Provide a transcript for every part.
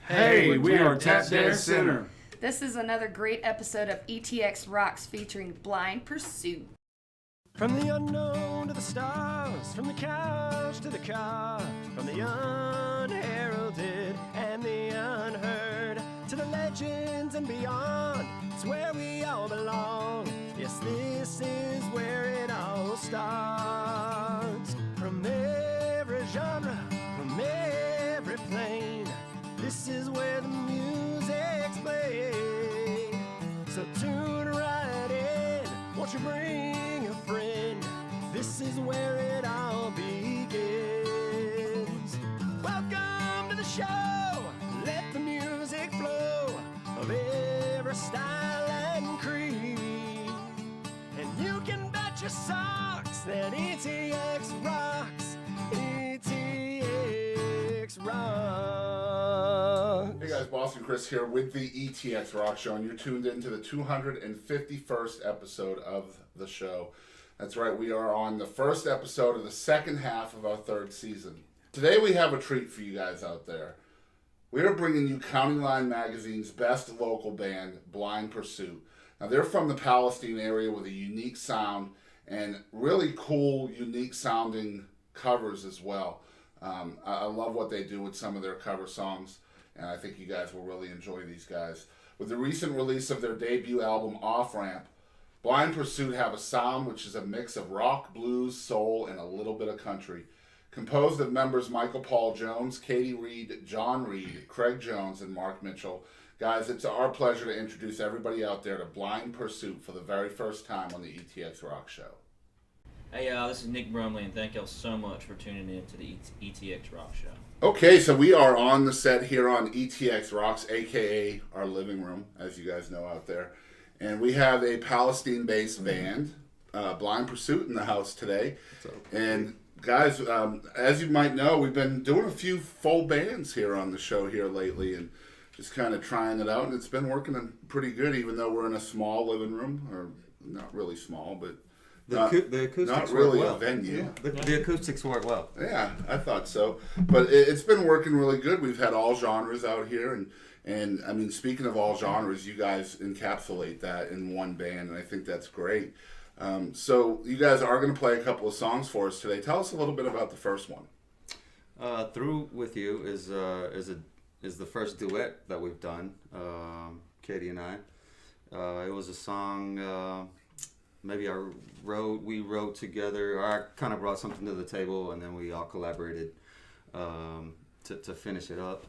Hey, we are Tap Dance Center. This is another great episode of ETX Rocks featuring Blind Pursuit. From the unknown to the stars, from the couch to the car, from the unheralded and the unheard, to the legends and beyond, it's where we all belong. Yes, this is where it all starts. From every genre, from every plane, this is where the music's played. So tune right in, won't you bring a friend? This is where it all begins. Welcome to the show, let the music flow of every style and creed. And you can bet your socks that ETX rocks, ETX rocks. Hey guys, Boston Chris here with the ETX ROCKS Show, and you're tuned into the 251st episode of the show. That's right, we are on the first episode of the second half of our third season. Today we have a treat for you guys out there. We are bringing you County Line Magazine's best local band, Blind Pursuit. Now they're from the Palestine area with a unique sound and really cool, unique sounding covers as well. I love what they do with some of their cover songs, and I think you guys will really enjoy these guys. With the recent release of their debut album, Offramp, Blind Pursuit have a sound which is a mix of rock, blues, soul, and a little bit of country. Composed of members Michael Paul Jones, Katie Reed, John Reed, Craig Jones, and Marc Mitchell. Guys, it's our pleasure to introduce everybody out there to Blind Pursuit for the very first time on the ETX ROCKS Show. Hey y'all, this is Nick Brumley, and thank y'all so much for tuning in to the ETX ROCKS Show. Okay, so we are on the set here on ETX Rocks, aka our living room, as you guys know out there. And we have a Palestine-based band, Blind Pursuit, in the house today. And guys, as you might know, we've been doing a few full bands here on the show here lately, and just kind of trying it out. And it's been working pretty good, even though we're in a small living room, or not really small, but the acoustics not really work well. a venue. Yeah. The acoustics work well. Yeah, I thought so. But it's been working really good. We've had all genres out here, and I mean, speaking of all genres, you guys encapsulate that in one band, and I think that's great. So you guys are going to play a couple of songs for us today. Tell us a little bit about the first one. Through with You is the first duet that we've done, Katie and I. It was a song maybe we wrote together, or I kind of brought something to the table, and then we all collaborated to finish it up.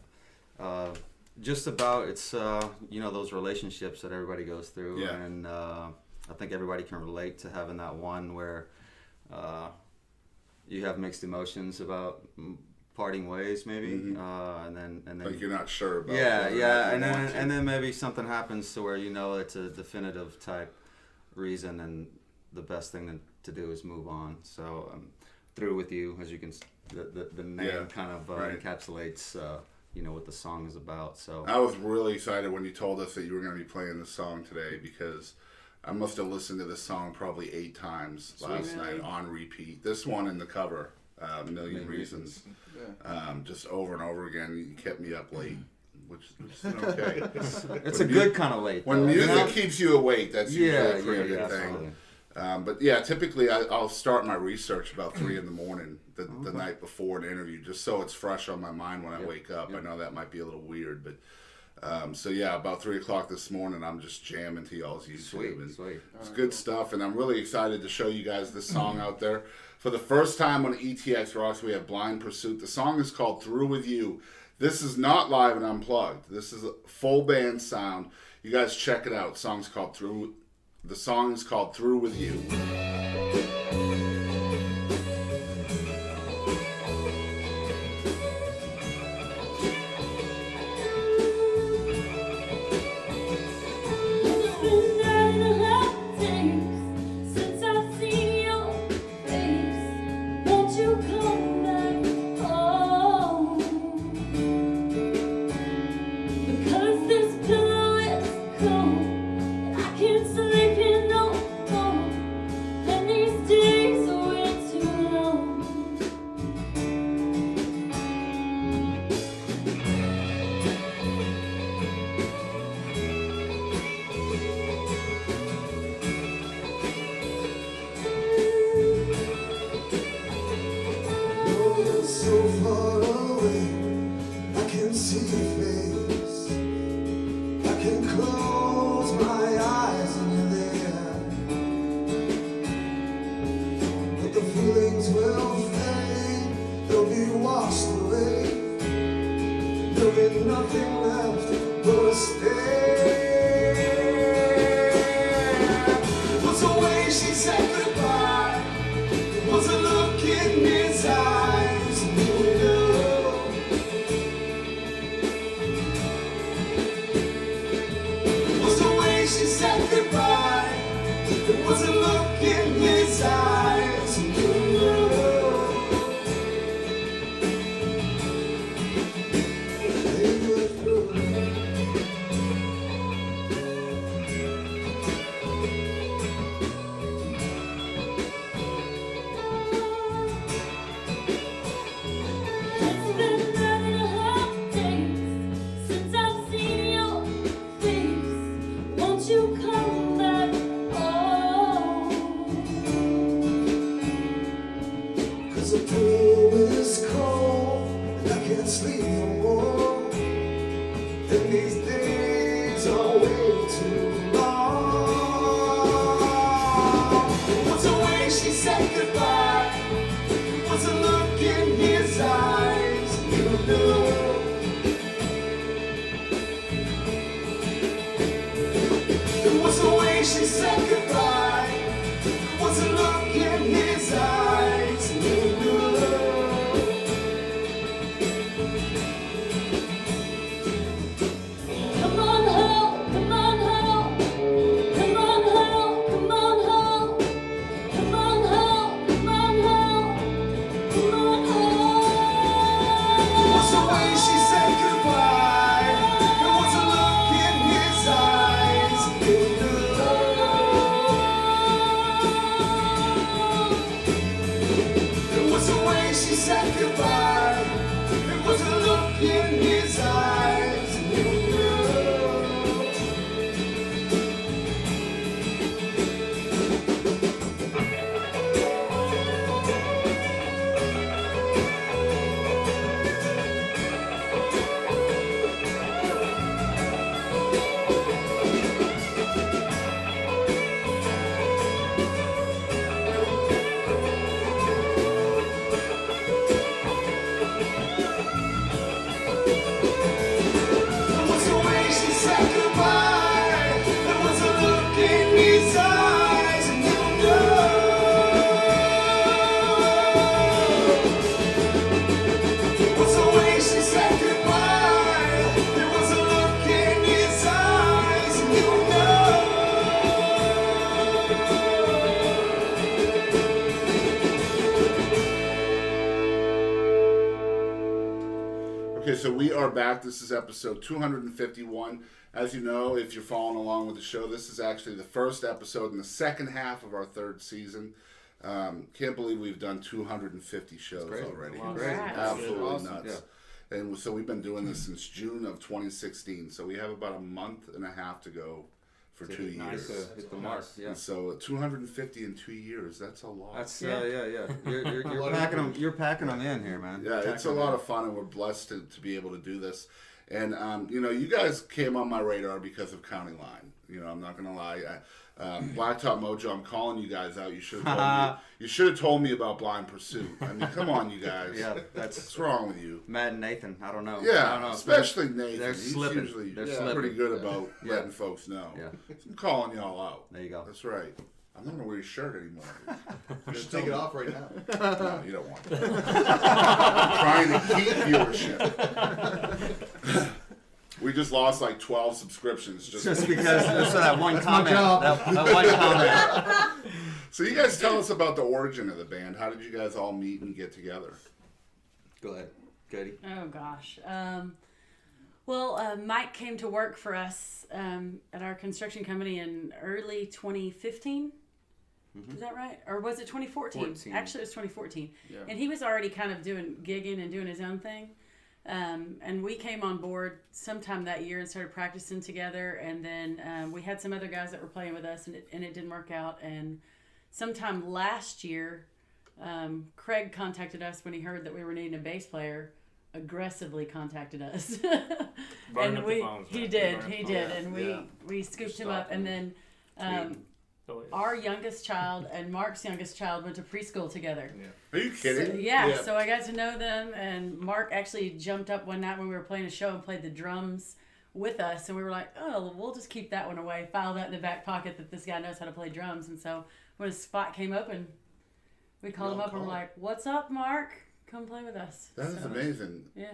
Just about, it's those relationships that everybody goes through, yeah. And I think everybody can relate to having that one where you have mixed emotions about parting ways, maybe, mm-hmm. and then like you're not sure about. Yeah, and then maybe something happens to where it's a definitive type reason, and the best thing to do is move on. So Through with You, as you can, the name kind of encapsulates what the song is about. So I was really excited when you told us that you were going to be playing this song today, because I must have listened to this song probably 8 times last night on repeat. This one and the cover, Million Reasons, just over and over again. You kept me up late, which is okay. It's a good kind of late. When music keeps you awake, that's usually a pretty good thing. Absolutely. But yeah, typically I'll start my research about 3 in the morning, the night before an interview, just so it's fresh on my mind when I wake up. I know that might be a little weird, but so yeah, about 3 o'clock this morning, I'm just jamming to y'all's YouTube. Sweet. It's good stuff, and I'm really excited to show you guys this song out there. For the first time on ETX Rocks, we have Blind Pursuit. The song is called Thru with You. This is not live and unplugged. This is a full band sound. You guys check it out. The song is called Thru with You. Sleeping no more, and these see your face. I can close my eyes and you're there, but the feelings will fade, they'll be washed away. There'll be nothing left but a stare. It was the way she said goodbye, it was a look in his eyes, and you knew. It was the way she said goodbye, it was a look in his eyes, and you knew. They were through. It's been 9.5 days since I've seen your face. Won't you come back home? 'Cause the pool is cold and I can't sleep no more. And these days are way too long. It was the way she said goodbye, it was a look in his eyes, you knew. It was the way she said goodbye, it was a look in his eyes, you knew. Come on home, come on home, come on home, come on home, come on home, come on home, come on home. It was the way she said goodbye, it was a look in his eyes, you knew. It was the way she said goodbye, it was a look in his eyes, you knew. It was the way she said goodbye, it was a look in his eyes, and you know. It was the way she said goodbye, it was a look in his eyes, and you know. Okay, so we are back. This is episode 251. As you know, if you're following along with the show, this is actually the first episode in the second half of our third season. Can't believe we've done 250 shows great. already. Congrats. Absolutely Awesome. nuts. And so we've been doing this since June of 2016. So we have about a month and a half to go for 2 years. Hit the mark. Yeah. And so 250 in 2 years, that's a lot. That's yeah. You're packing them. You're packing them in here, man. Yeah, it's a lot of fun, and we're blessed to be able to do this. And you know, you guys came on my radar because of County Line. You know, I'm not gonna lie. Blacktop Mojo, I'm calling you guys out. You should have told me about BlindPursuit. I mean, come on, you guys. Yeah, What's wrong with you? Matt and Nathan. I don't know. I Yeah, don't know. especially Nathan. They're He's slipping. usually They're pretty slipping. good about letting folks know. Yeah. I'm calling y'all out. There you go. That's right. I'm not gonna wear your shirt anymore. You should take it off right now. No, you don't want to. I'm trying to keep viewership. We just lost like 12 subscriptions Just because there's that one comment. job. That one comment. So you guys tell us about the origin of the band. How did you guys all meet and get together? Go ahead, Katie. Oh gosh. Mike came to work for us at our construction company in early 2015. Is that right? Or was it 2014? 14. Actually, it was 2014. Yeah. And he was already kind of gigging and doing his own thing. And we came on board sometime that year and started practicing together. And then we had some other guys that were playing with us, and it didn't work out. And sometime last year, Craig contacted us when he heard that we were needing a bass player aggressively contacted us. Burned and up we the phones, he man. did, Burned he up did, the and Yeah. we scooped him up, and then Oh, yeah. our youngest child and Mark's youngest child went to preschool together. Are you kidding? So, yeah, Yeah. so I got to know them, and Mark actually jumped up one night when we were playing a show and played the drums with us, and we were like, oh, we'll just keep that one away, file that in the back pocket that this guy knows how to play drums. And so when his spot came open, we called him up and we're like, what's up, Mark? Come play with us. That is So, amazing. Yeah.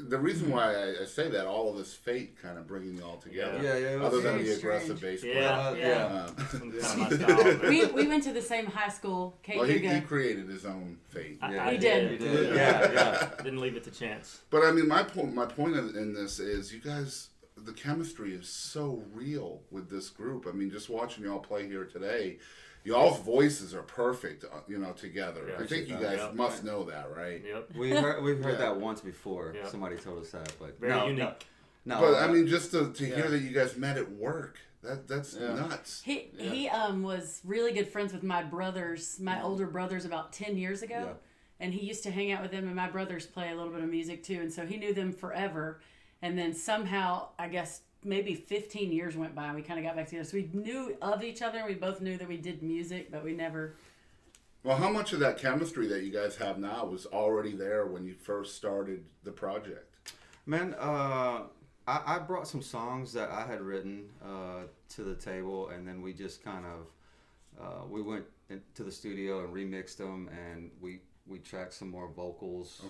The reason why I say that, all of this fate kind of bringing you all together. Yeah, yeah. It was Other than very the aggressive strange. bass player. Yeah, Yeah. That's kind of my style. man. We went to the same high school, Kate Well, he Huga. created his own fate. Yeah. He did. He did. Yeah. Didn't leave it to chance. But I mean, my point in this is, you guys, the chemistry is so real with this group. I mean, just watching y'all play here today, y'all's voices are perfect, together. Yeah, I think you yeah. guys must know that, right? Yep. We've heard Yeah. that once before. Yeah. Somebody told us that, but Very no, unique. No, But I mean, just to hear that you guys met at work, that's Yeah. nuts. He was really good friends with my brothers, my older brothers, about 10 years ago. Yeah. And he used to hang out with them, and my brothers play a little bit of music too. And so he knew them forever. And then somehow, I guess, maybe 15 years went by and we kind of got back together. So we knew of each other. We both knew that we did music, but we never... Well, how much of that chemistry that you guys have now was already there when you first started the project? Man, I brought some songs that I had written to the table, and then we just kind of we went into the studio and remixed them, and we tracked some more vocals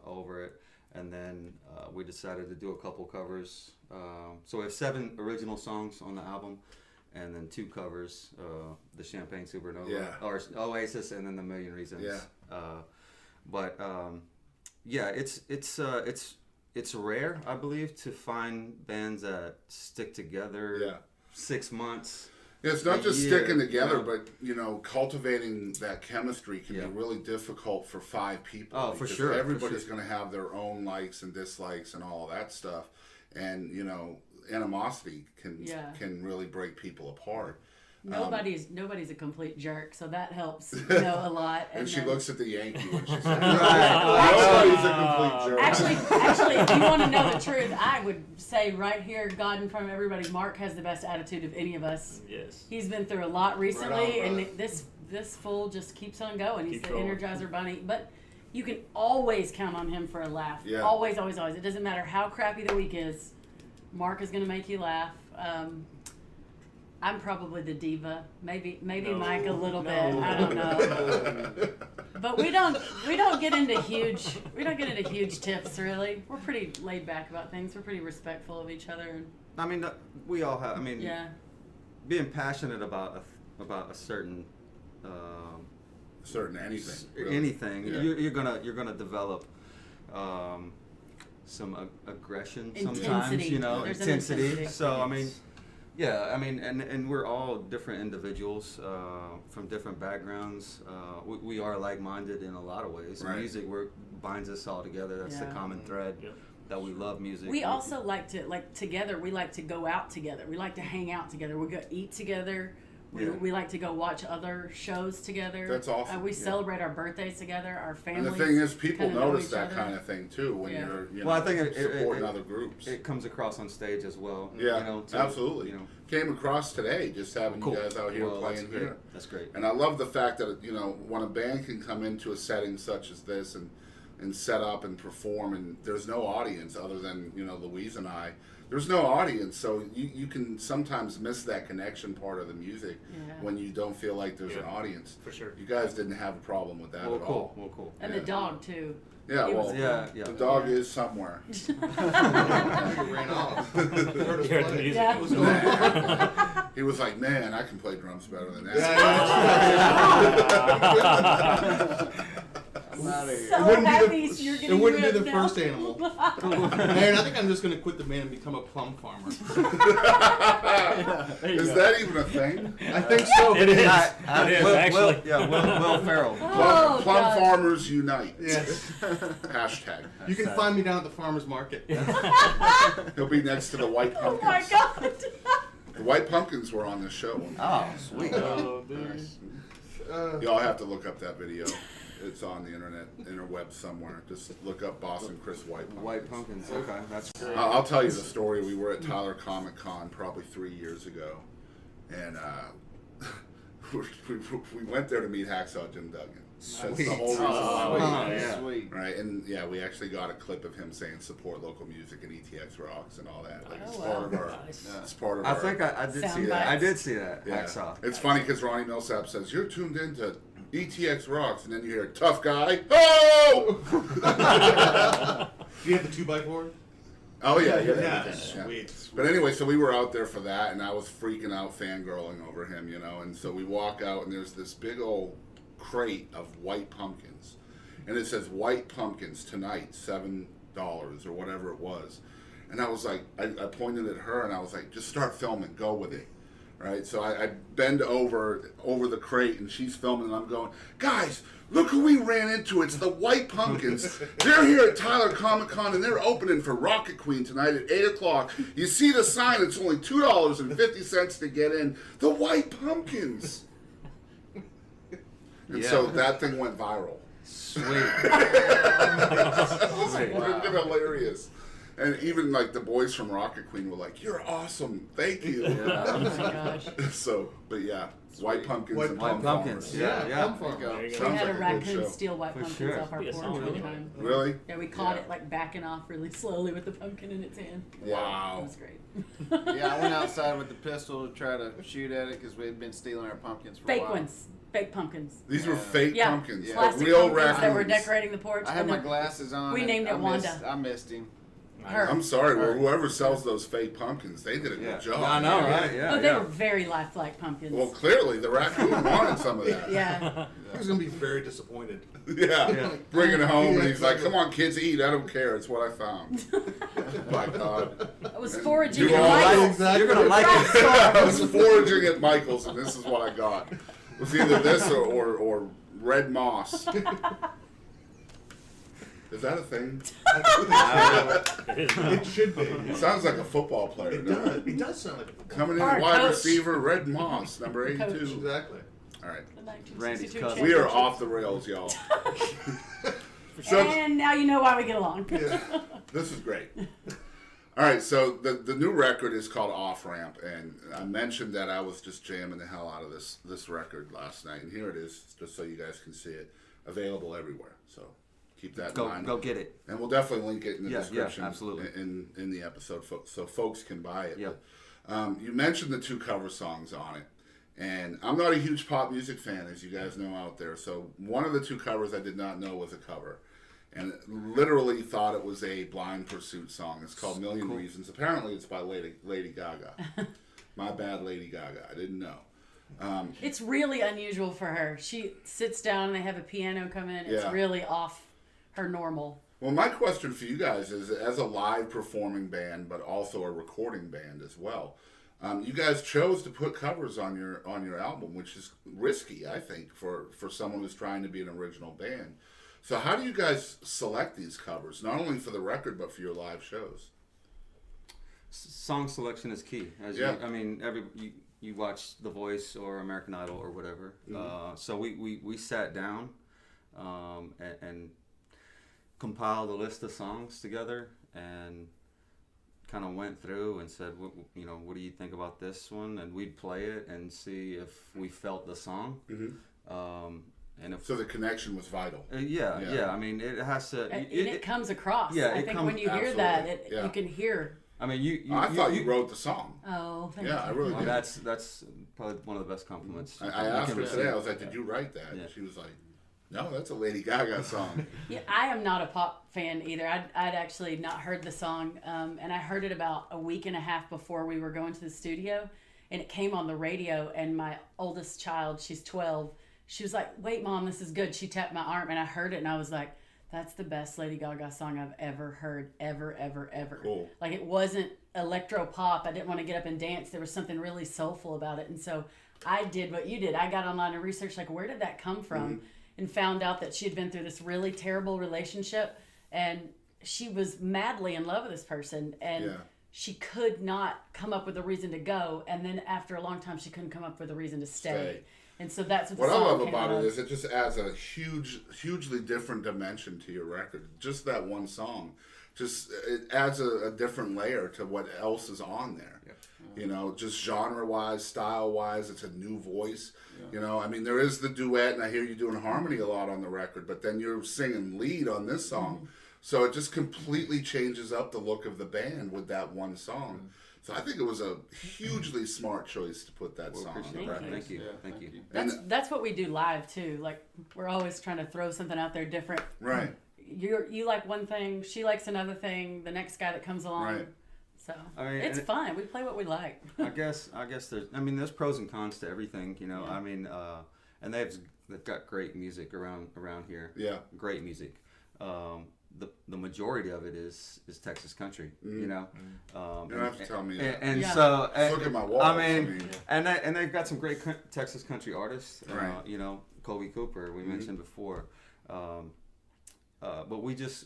over it, and then we decided to do a couple covers. So we have 7 original songs on the album, and then 2 covers: the Champagne Supernova, or Oasis, and then the Million Reasons. Yeah. But yeah, it's rare, I believe, to find bands that stick together. Yeah. 6 months. Yeah, it's not a just year, sticking together, you know. but cultivating that chemistry can Yeah. be really difficult for 5 people. Oh, for because sure, for Everybody's sure. going to have their own likes and dislikes and all of that stuff, and animosity can really break people apart. Nobody's a complete jerk, so that helps a lot. And she then- looks at the Yankee when she says, Right. "Nobody's a complete jerk." Actually, if you want to know the truth, I would say right here, God in front of everybody, Mark has the best attitude of any of us. Yes. He's been through a lot recently, Right on, and this fool just keeps on going. He's Keep the going. Energizer Bunny, but you can always count on him for a laugh. Yeah. Always, always, always. It doesn't matter how crappy the week is. Mark is going to make you laugh. I'm probably the diva. Maybe No. Mike a little bit. No. I don't know. But we don't get into huge tips really. We're pretty laid back about things. We're pretty respectful of each other. And, I mean, we all have. I mean, yeah. being passionate about a certain Certain anything. Really. anything, Yeah. you're gonna develop some aggression sometimes. Intensity. There's an intensity. So I mean. Yeah, I mean, and we're all different individuals from different backgrounds. We are like-minded in a lot of ways. Right. Music binds us all together. That's the Yeah. common thread Yep. that we love music. We also like to together. We like to go out together. We like to hang out together. We go eat together. Yeah. We like to go watch other shows together. That's awesome. We Yeah. celebrate our birthdays together. Our And families. the thing is, people kinda know notice each that other. kind of thing too when Yeah. you're, Well, I think supporting other groups. It comes across on stage as well. Yeah, you know, absolutely. You know. Came across today, just having Cool. you guys out here Well, playing that's great. here. That's great. And I love the fact that when a band can come into a setting such as this and set up and perform, and there's no audience other than Louise and I. There's no audience, so you can sometimes miss that connection part of the music Yeah. when you don't feel like there's an Yeah. audience. For sure. You guys didn't have a problem with that Well, at cool. all. Well, cool. And Yeah. the dog too. Yeah, He was well, cool. Yeah. the dog Yeah. is somewhere. I think it ran off. Heard us You heard the play. music. Yeah. It was going. He was like, "Man, I can play drums better than that." I'm outta here. So It wouldn't happy be you're the, getting it wouldn't be ripped the now. first animal. Man, I think I'm just gonna quit the band and become a plum farmer. Is that even a thing? I think so. It is. Will, It is, actually. Will Ferrell. Oh, Plum God. Farmers Unite. Yes. Hashtag. You can find me down at the farmer's market. He'll be next to the White Oh Pumpkins. my God. The White Pumpkins were on this show. Oh, sweet. Oh, dude. Y'all have to look up that video. It's on the interweb somewhere. Just look up Boston Chris White Pumpkins. White Pumpkins. Okay, that's great. I'll tell you the story. We were at Tyler Comic Con probably 3 years ago, and we went there to meet Hacksaw Jim Duggan. That's the whole reason why we went. yeah. Sweet. Right, and yeah, we actually got a clip of him saying support local music and ETX Rocks and all that. Like it's Oh, part of wow. our. Nice. It's part of I our. think I did Sound see that. I bites. did see that. Yeah. Hacksaw. It's funny because Ronnie Millsap says you're tuned in to ETX Rocks, and then you hear tough guy. Oh! Do you have the 2x4? Oh yeah, Yeah, yeah. sweet. But anyway, so we were out there for that, and I was freaking out, fangirling over him, you know. And so we walk out, and there's this big old crate of white pumpkins, and it says "White Pumpkins tonight, $7" or whatever it was. And I was like, I pointed at her, and I was like, just start filming, go with it, right? So I bend over the crate, and she's filming, and I'm going, guys. Look who we ran into. It's the White Pumpkins. They're here at Tyler Comic Con, and they're opening for Rocket Queen tonight at 8 o'clock. You see the sign. It's only $2.50 to get in. The White Pumpkins. And so that thing went viral. Sweet. It was freaking hilarious. And even like the boys from Rocket Queen were like, "You're awesome. Thank you." Oh my gosh. So, but yeah, White Pumpkins and White Plum Pumpkins. Farmers. Yeah. Plum Farm. There you go. Sounds We had like a a good raccoon show. steal white For pumpkins sure. off our Be a porch song, one really. time. Really? Yeah, we caught it like backing off really slowly with the pumpkin in its hand. It Wow. was great. Yeah, I went outside with the pistol to try to shoot at it because we had been stealing our pumpkins for a Fake while. ones. Fake pumpkins. These were Yeah. fake Yeah, pumpkins. Yeah. plastic Real pumpkins that were raccoons. decorating the porch. I had and my then glasses on. we and named it I missed- Wanda. I missed him. her. I'm sorry, well, Right. whoever sells those fake pumpkins, they did a Yeah. good job. I know, right? Yeah. Oh, they yeah. were very lifelike pumpkins. Well, clearly the raccoon wanted some of that. yeah. He was going to be very disappointed. Yeah. Bringing it home, and he's like, "Come on, kids, eat. I don't care. It's what I found." My God. I was foraging You in all like Michael's. Exactly. You're gonna like it. I was foraging at Michael's, and this is what I got. It was either this or red moss. Is that a thing? It is now. It should be. It sounds like a football player. It doesn't does. It does sound like a football. Coming in Our at wide coach. receiver, Red Moss, number Coach. 82. Exactly. All right. The 1962 Randy's cousin. We are championship. off the rails, y'all. So And now you know why we get along. this is great. All right, so the new record is called Offramp, and I mentioned that I was just jamming the hell out of this record last night, and here it is, just so you guys can see it, available everywhere. So keep that in mind. Go get it. And we'll definitely link it in the Yeah, description, absolutely. in the episode, so folks can buy it. Yep. But, you mentioned the 2 cover songs on it, and I'm not a huge pop music fan, as you guys know out there. So one of the 2 covers I did not know was a cover, and literally thought it was a Blind Pursuit song. It's called Million Reasons. Apparently, it's by Lady Gaga. My bad, Lady Gaga. I didn't know. It's really unusual for her. She sits down and they have a piano come in. It's Yeah. really off her normal. Well, my question for you guys is, as a live performing band, but also a recording band as well, you guys chose to put covers on your album, which is risky, I think, for someone who's trying to be an original band. So how do you guys select these covers, not only for the record, but for your live shows? Song selection is key. Yeah. I mean, you watch The Voice or American Idol or whatever. So we sat down and compiled a list of songs together and kind of went through and said, what do you think about this one? And we'd play it and see if we felt the song. And if So the connection was vital. yeah. I mean, it has to. And it comes across. Yeah, I it think comes- when you hear that, absolutely, yeah. you can hear. I mean, you. I thought you wrote the song. Oh, thank Yeah, you. I really Well, did. that's probably one of the best compliments. I you asked can her receive. today. I was like, "Did you write that?" Yeah. And she was like, "No, that's a Lady Gaga song." Yeah, I am not a pop fan either. I'd actually not heard the song, and I heard it about a week and a half before we were going to the studio, and it came on the radio, and my oldest child, she's 12, she was like, "Wait, Mom, this is good." She tapped my arm, and I heard it, and I was like, that's the best Lady Gaga song I've ever heard, ever. Cool. Like, it wasn't electro pop. I didn't want to get up and dance. There was something really soulful about it, and so I did what you did. I got online and researched, like, where did that come from? And found out that she had been through this really terrible relationship, and she was madly in love with this person, and Yeah. she could not come up with a reason to go, and then after a long time she couldn't come up with a reason to stay. And so that's what the What I song love came about out it of. is it just adds a hugely different dimension to your record. Just that one song, just it adds a different layer to what else is on there. You know, just genre-wise, style-wise, it's a new voice. You know, I mean, there is the duet, and I hear you doing harmony a lot on the record, but then you're singing lead on this song. So it just completely changes up the look of the band with that one song. So I think it was a hugely smart choice to put that song on the Appreciate that. record. Thank you. Thank you. That's what we do live too. Like we're always trying to throw something out there different. Right. You like one thing, she likes another thing. The next guy that comes along. Right. So I mean, it's and fun. We play what we like. I guess there's pros and cons to everything, you know. Yeah. I mean, and they've got great music around here. Yeah. Great music. The majority of it is Texas country, you know. You don't have to tell me that. And Yeah. so Just look at my walls. I mean, and they've got some great Texas country artists. Right. You know, Colby Cooper we mentioned before. But we just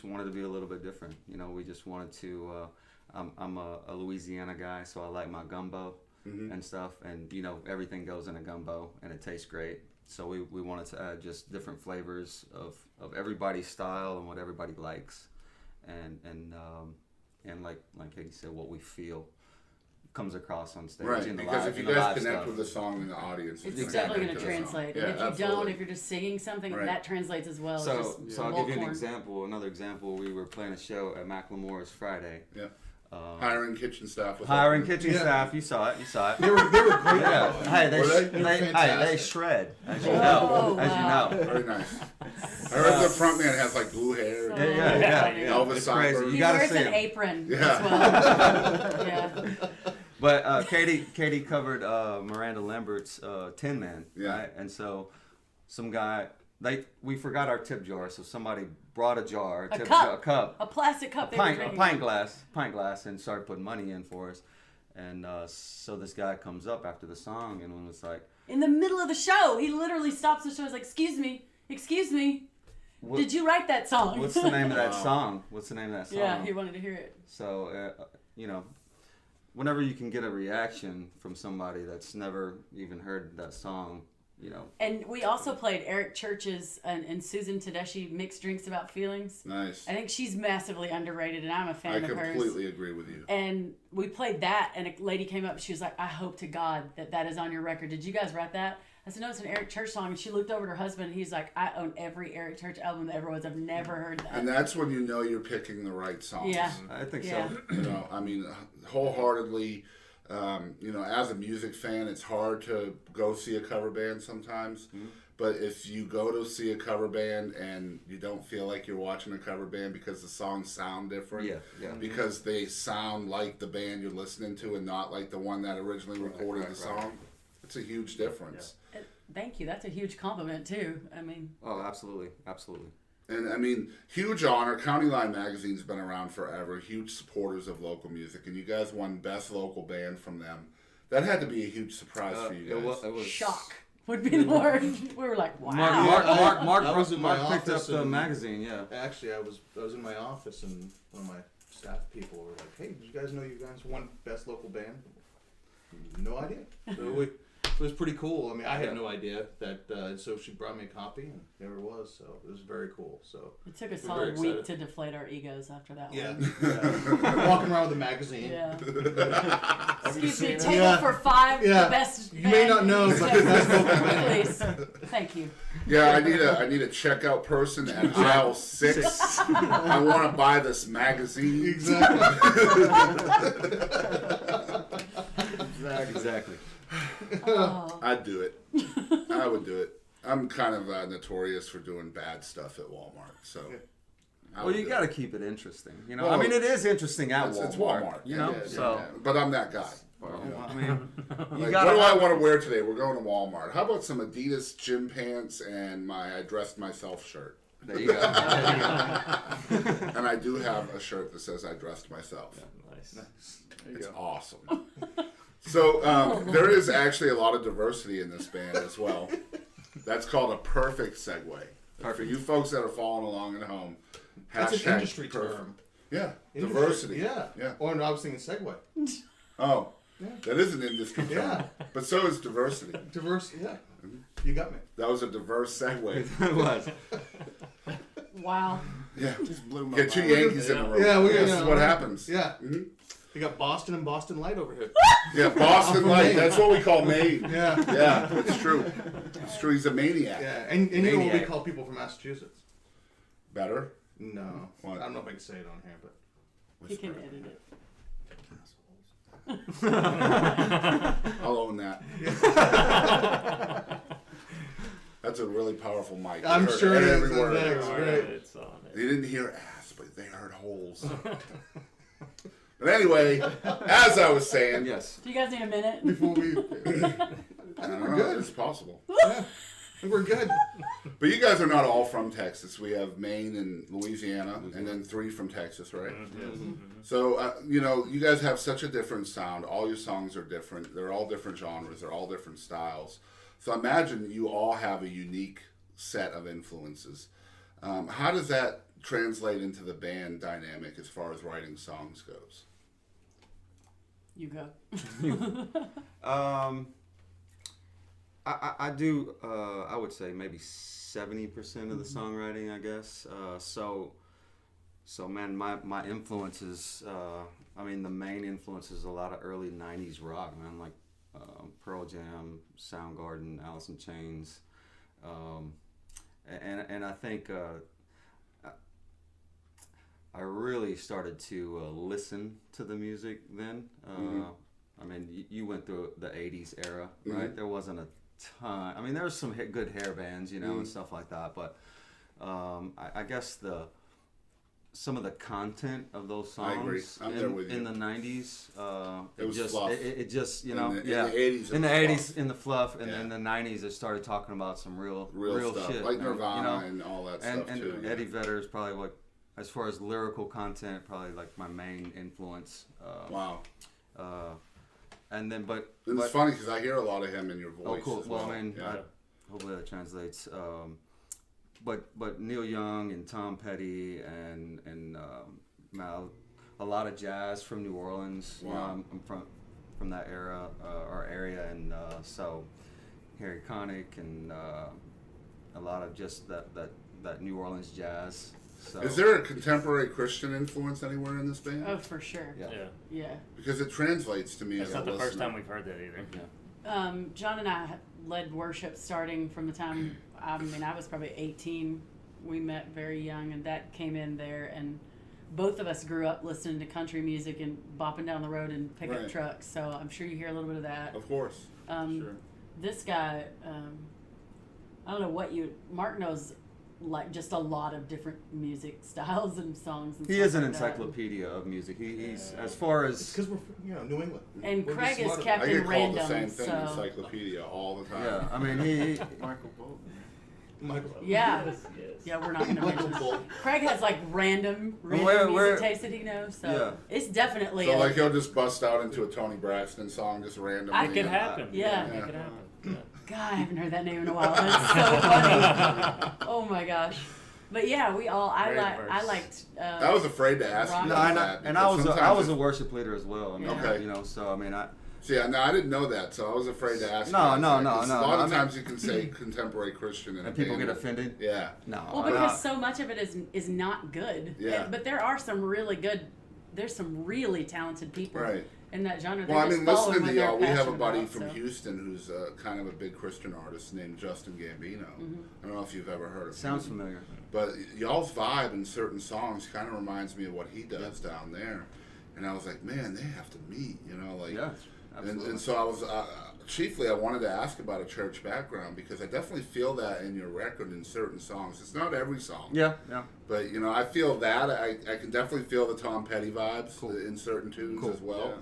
wanted to be a little bit different. You know, we just wanted to. I'm a Louisiana guy, so I like my gumbo and stuff. And you know, everything goes in a gumbo, and it tastes great. So we wanted to add just different flavors of everybody's style and what everybody likes, and like Katie said, what we feel comes across on stage. Right, in the because live, if you in the guys live connect stuff. with the song in the audience, It's gonna definitely connect going to to the song. translate. Yeah, And if you absolutely. don't, if you're just singing something, Right. that translates as well. So Just I'll walk give you an horn. example. Another example. We were playing a show at McLemore's Friday. Yeah. Hiring kitchen staff. Was Hiring helping. kitchen staff. You saw it. They were great. Yeah. Hey, Were they? they fantastic. shred. As you Oh, know. wow. As you know. Very nice. I heard the front man has like blue hair. So- Yeah. Elvis It's Songbird. crazy. He You gotta wears see an him. apron Yeah. as well. Yeah. But Katie covered Miranda Lambert's Tin Man. Yeah. Right? And so some guy we forgot our tip jar, so somebody brought a jar, A tip cup. jar, a cup. A plastic cup. a they were pint drinking. pint glass, and started putting money in for us. And so this guy comes up after the song and was like, In the middle of the show, he literally stops the show. He's like, "Excuse me, what, did you write that song?" what's the name of that Wow. song? What's the name of that song? Yeah, he wanted to hear it. So, you know, whenever you can get a reaction from somebody that's never even heard that song, you know. And we also played Eric Church's and Susan Tedeschi Mixed Drinks About Feelings. Nice. I think she's massively underrated, and I'm a I fan of hers. completely agree with you. And we played that, and a lady came up. She was like, "I hope to God that is on your record. Did you guys write that?" I said, "No, it's an Eric Church song." And she looked over at her husband, and he's like, "I own every Eric Church album that ever was. I've never heard that." And that's when you know you're picking the right songs. Yeah. I think Yeah. so. You know, I mean, wholeheartedly. You know, as a music fan, it's hard to go see a cover band sometimes. But if you go to see a cover band and you don't feel like you're watching a cover band because the songs sound different, Yeah. because they sound like the band you're listening to and not like the one that originally recorded the song, it's a huge difference. Thank you. That's a huge compliment too. I mean, Oh, absolutely. Absolutely. And I mean, huge honor. County Line Magazine's been around forever. Huge supporters of local music, and you guys won Best Local Band from them. That had to be a huge surprise for you guys. It was shock would be the word. We were like, "Wow." Mark I was in my Mark picked up office the and- magazine. Yeah. Actually, I was in my office and one of my staff people were like, "Hey, did you guys know you guys won Best Local Band?" No idea. So it was pretty cool. I mean, I had no idea that. So she brought me a copy, and there it was. So it was very cool. So It took a we're solid very week excited. to deflate our egos after that Yeah. one. Walking around with a magazine. Yeah. Have you Excuse me, seen it? table Yeah. for 5, Yeah. the best. You may not know, but the best local Please. Thank you. Yeah, I need a checkout person at aisle 6. I want to buy this magazine. Exactly. Exactly. Oh. I'd do it. I would do it. I'm kind of notorious for doing bad stuff at Walmart, so. I Well, would you do got to it. keep it interesting. You know, Well, I mean, it is interesting at It's Walmart. Walmart. You Yeah, know, yeah, so yeah. But I'm that guy. I mean, you Like, gotta. what do I want to wear today? We're going to Walmart. How about some Adidas gym pants and my I dressed myself shirt? There you go. And I do have a shirt that says I dressed myself. Nice. It's awesome. So there is actually a lot of diversity in this band as well. That's called a perfect segue. For you folks that are following along at home, That's an hashtag industry perfect. term. Yeah, Industry- diversity. Yeah. Yeah. Oh, no, I was thinking Segway. Oh, That is an industry term. Yeah. But so is diversity. Diverse, yeah. You got me. That was a diverse segue. It was. Wow. Yeah. Just blew my Get two mind. Yankees in a row. Yeah, This is what happens. Yeah. Mhm. You got Boston and Boston Light over here. Yeah, Boston Light. That's what we call Maine. Yeah. Yeah, it's true. It's true. He's a maniac. Yeah, and you know what we Maniac. call people from Massachusetts? Better? No. What? I don't know if I can say it on here, but. He can edit it. I'll own that. That's a really powerful mic. I'm They heard sure it is. every word. Thanks. Great. It's on it. They didn't hear ass, but they heard holes. But anyway, as I was saying, Yes. Do you guys need a minute? Before we. I don't know, it's possible. Yeah. We're good. But you guys are not all from Texas. We have Maine and Louisiana, and then 3 from Texas, right? So, you know, you guys have such a different sound. All your songs are different. They're all different genres. They're all different styles. So imagine you all have a unique set of influences. How does that translate into the band dynamic as far as writing songs goes? You go. I do. I would say maybe 70% of the songwriting, I guess. So man, my influences. I mean, the main influence is a lot of early '90s rock, man, like Pearl Jam, Soundgarden, Alice in Chains, and I think I really started to listen to the music then. I mean, you went through the '80s era, right? There wasn't a ton. I mean, there was some good hair bands, you know, and stuff like that. But I guess some of the content of those songs I agree. I'm there with you. in the '90s, It was just fluff. it just you know In the yeah 80s, in the it was '80s fluff. in the fluff, and Yeah. then the '90s it started talking about some real Stuff, shit, like man, Nirvana you know? and all that and stuff too. Eddie Vedder is probably what, as far as lyrical content, probably like my main influence. Wow. And then, but It's funny because I hear a lot of him in your voice. oh, cool. As Well, well, I mean, yeah. hopefully that translates. But Neil Young and Tom Petty and Mal, a lot of jazz from New Orleans. You know, Wow. I'm from that era or area, and so Harry Connick and a lot of just that New Orleans jazz. So Is there a contemporary Christian influence anywhere in this band? Oh, for sure. Yeah. Yeah. Yeah. Because it translates to me That's as not a the first listener. time we've heard that either. Yeah. John and I led worship starting from the time, I mean, I was probably 18. We met very young, and that came in there. And both of us grew up listening to country music and bopping down the road in pickup Right. trucks. So I'm sure you hear a little bit of that. Of course. Sure. This guy, I don't know what Mark knows, like just a lot of different music styles and songs. And He stuff is an like that. encyclopedia of music. He's as far It's as because we're, New England. And We're Craig just is smart kept I in get called the same random, thing, so encyclopedia, all the time. yeah. I mean, he Michael Bolton. Michael. yeah, Yes. yeah. We're not gonna Michael mention. Bolton. Craig has like random Where- music taste that he knows, so Yeah. it's definitely. So a, like he'll just bust out into a Tony Braxton song just randomly. I It could happen. Yeah. It could happen. Yeah. God, I haven't heard that name in a while. That's so funny. Oh my gosh. But yeah, we all. Very I diverse. liked. I was afraid to ask you no, about and that. I because was I sometimes was a it- worship leader as well. I mean, Okay. you know, so I mean, See, no, I didn't know that, so I was afraid to ask. No, you guys no, that, no, 'cause no, A lot I of mean- times you can say contemporary Christian, and and people get offended. Yeah. No, Well, because so much of it is not good. Yeah. But there are some really good. There's some really talented people Right. in that genre. Well, I They're mean, just following listening what to they're y'all, we have a passionate buddy about, from so. Houston who's kind of a big Christian artist named Justin Gambino. I don't know if you've ever heard of sounds him. familiar. But y'all's vibe in certain songs kind of reminds me of what he does down there. And I was like, man, they have to meet, you know, like. Yeah, absolutely. And so I was chiefly I wanted to ask about a church background because I definitely feel that in your record in certain songs. It's not every song. Yeah, yeah. But you know, I feel that I can definitely feel the Tom Petty vibes Cool. in certain tunes Cool. as well.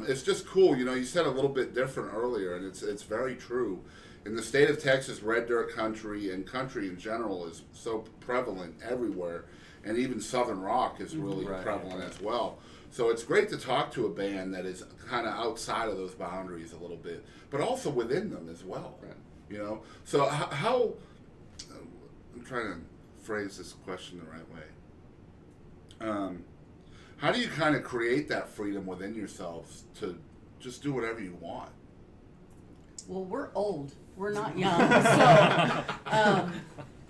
It's just cool. You know, you said a little bit different earlier, and it's very true. In the state of Texas, red dirt country and country in general is so prevalent everywhere, and even Southern rock is really Right. prevalent as well. So it's great to talk to a band that is kind of outside of those boundaries a little bit, but also within them as well. Right. You know, so how I'm trying to phrase this question the right way. How do you kind of create that freedom within yourselves to just do whatever you want. Well, we're old. We're not young. So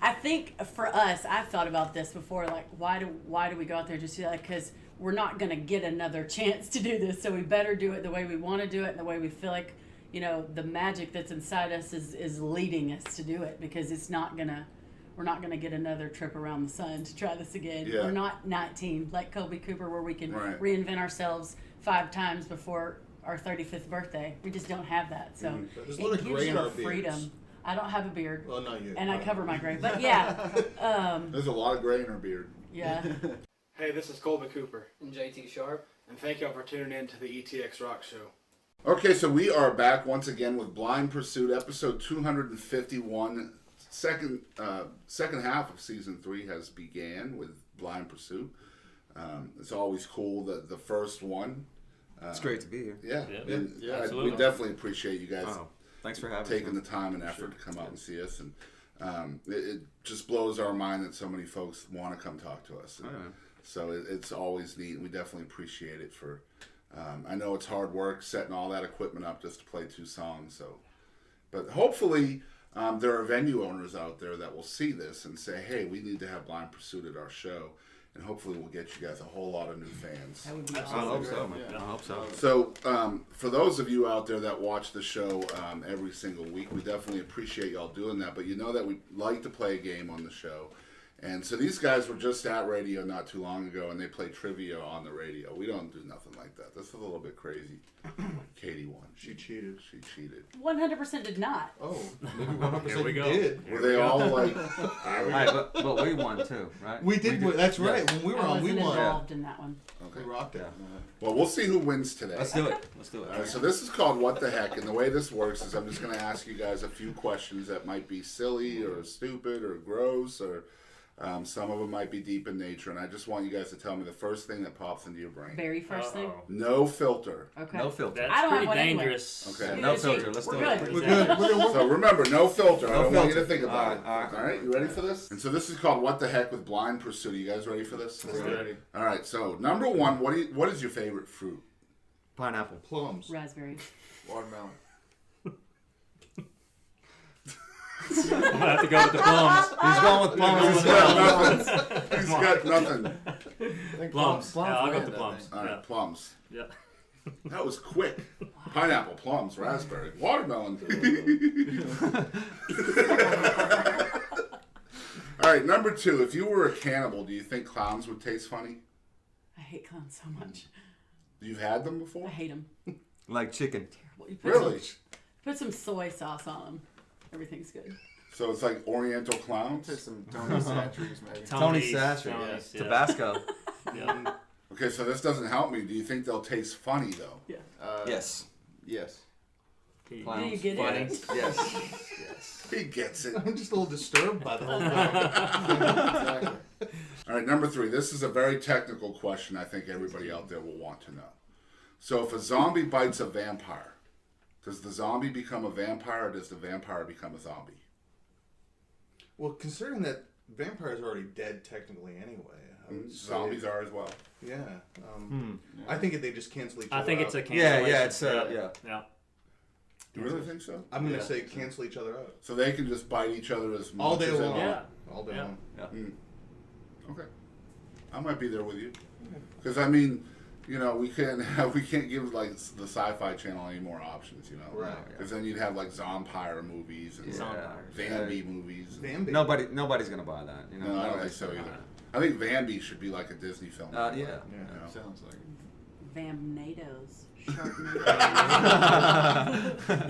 I think for us, I've thought about this before. Like, why do we go out there and just do that? Because we're not going to get another chance to do this. So we better do it the way we want to do it and the way we feel like, you know, the magic that's inside us is leading us to do it. Because we're not gonna get another trip around the sun to try this again. Yeah. We're not 19 like Colby Cooper, where we can Right. reinvent ourselves 5 times before our 35th birthday. We just don't have that. So There's a it lot of gives gray you in a our beards. freedom. I don't have a beard, Well, not you. and I cover my gray. But yeah, There's a lot of gray in her beard. yeah. Hey, this is Colby Cooper, I'm JT Sharp. and thank y'all for tuning in to the ETX ROCKS Show. Okay, so we are back once again with Blind Pursuit, episode 251. Second half of season 3 has began with Blind Pursuit. It's always cool that the first one. It's great to be here. Yeah, Yeah, we absolutely. definitely appreciate you guys Oh, thanks for having taking me. the time and effort to come out and see us, and it just blows our mind that so many folks want to come talk to us. And so it's always neat. We definitely appreciate it. I know it's hard work setting all that equipment up just to play 2 songs. But hopefully there are venue owners out there that will see this and say, "Hey, we need to have Blind Pursuit at our show." And hopefully we'll get you guys a whole lot of new fans. That would be I awesome. hope so, man. I hope so. So, for those of you out there that watch the show every single week, we definitely appreciate y'all doing that. But you know that we like to play a game on the show. And so these guys were just at radio not too long ago, and they play trivia on the radio. We don't do nothing like that. This is a little bit crazy. Katie won. She cheated. She cheated. 100% did not. Oh, maybe 100% Here we go. did. Were they all like... Right, but we won too, right? We did. That's right. When we were I on, we wasn't won. involved in that one. We rocked it. Well, we'll see who wins today. Let's do it. Let's do it. All right, so this is called What the Heck, and the way this works is I'm just going to ask you guys a few questions that might be silly or stupid or gross, or some of them might be deep in nature, and I just want you guys to tell me the first thing that pops into your brain. Very first thing. No filter. Okay. No filter. That's I don't have pretty one anyway. dangerous. Okay. No filter. Let's do We're it. good. We're good. We're good. So remember, no filter. I No don't want you to filter. think about it. All right. All right, you ready for this? And so this is called What the Heck with Blind Pursuit. Are you guys ready for this? We're ready. All right, so number 1, what is your favorite fruit? Pineapple. Plums. Raspberry. Watermelon. I'm gonna have to go with the plums. He's going with plums as well. He's got nothing. I think Plums. Yeah, I'll go win, with the I plums. think. All right, Yeah. plums. Yeah. That was quick. Pineapple, plums, raspberry, watermelon. All right, number 2. If you were a cannibal, do you think clowns would taste funny? I hate clowns so much. You've had them before? I hate them. Like chicken. You put Really? put some soy sauce on them. Everything's good. So it's like Oriental clowns? Take some Tony Satcheries, maybe. Tony Tony's, Satcher. Tony's, yeah. Tabasco. Yeah. Okay, so this doesn't help me. Do you think they'll taste funny, though? Yeah. Yes. Yes. Do you get it? Yes. He gets it. I'm just a little disturbed by the whole thing. Exactly. All right, number 3. This is a very technical question I think everybody out there will want to know. So if a zombie bites a vampire, does the zombie become a vampire, or does the vampire become a zombie? Well, considering that vampires are already dead technically anyway. I would say- Zombies are as well. Yeah. I think they just cancel each other I think out. it's a Yeah, cancellation. yeah, it's yeah. Yeah. Do you really think so? I'm going to Yeah. say cancel each other out. So they can just bite each other as much All day as they long. want? Yeah. All day Yeah. long. Okay. I might be there with you. Because, I mean, you know, we can't give, like, the Sci-Fi Channel any more options, you know? Right. Because then you'd have, like, Zompire movies and Vanby movies. And, Bambi. Nobody's gonna buy that. You know. no, I don't think so either. I think Vanby should be like a Disney film. Yeah. You know? Sounds like it. Vamnados. Sharknadoes.